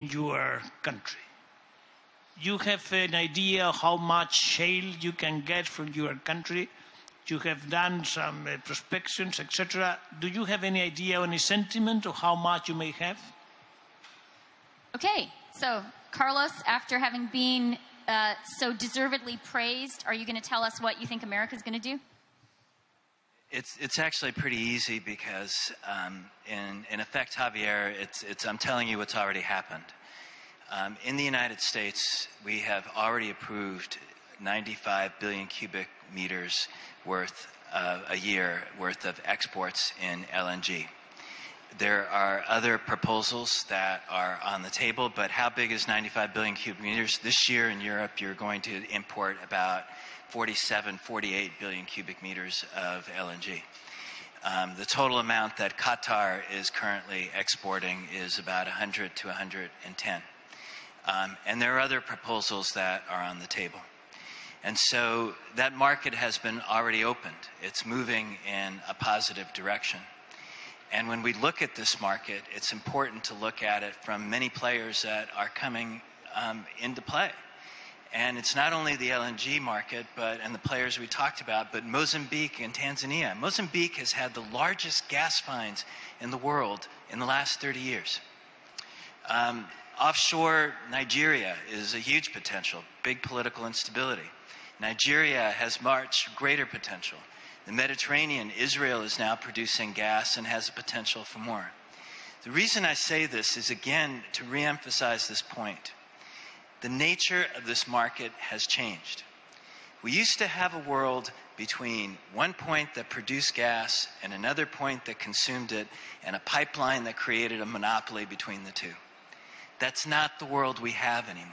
your country. You have an idea how much shale you can get from your country. You have done some prospections, etc. Do you have any idea, any sentiment of how much you may have? Okay, so Carlos, after having been so deservedly praised, are you going to tell us what you think America's going to do? It's actually pretty easy because, in effect, Javier, I'm telling you what's already happened. In the United States, we have already approved 95 billion cubic meters worth a year worth of exports in LNG. There are other proposals that are on the table, but how big is 95 billion cubic meters? This year in Europe, you're going to import about 47, 48 billion cubic meters of LNG. The total amount that Qatar is currently exporting is about 100 to 110. And there are other proposals that are on the table. And so that market has been already opened. It's moving in a positive direction. And when we look at this market, it's important to look at it from many players that are coming into play. And it's not only the LNG market and the players we talked about, but Mozambique and Tanzania. Mozambique has had the largest gas finds in the world in the last 30 years. Offshore Nigeria is a huge potential, big political instability. Nigeria has much greater potential. The Mediterranean, Israel is now producing gas and has a potential for more. The reason I say this is, again, to reemphasize this point. The nature of this market has changed. We used to have a world between one point that produced gas and another point that consumed it, and a pipeline that created a monopoly between the two. That's not the world we have anymore.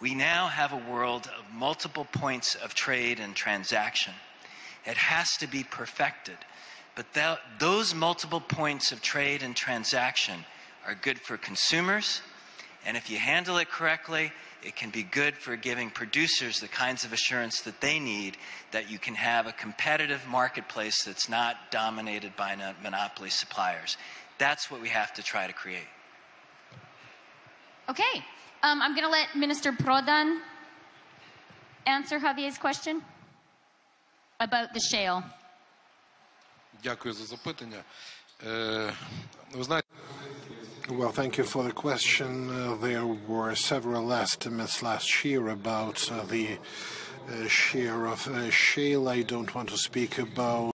We now have a world of multiple points of trade and transaction. It has to be perfected. But those multiple points of trade and transaction are good for consumers, and if you handle it correctly, it can be good for giving producers the kinds of assurance that they need, that you can have a competitive marketplace that's not dominated by monopoly suppliers. That's what we have to try to create. Okay, I'm going to let Minister Prodan answer Javier's question about the shale. Дякую за запитання. Ви знаєте, Well, thank you for the question. There were several estimates last year about the share of shale. I don't want to speak about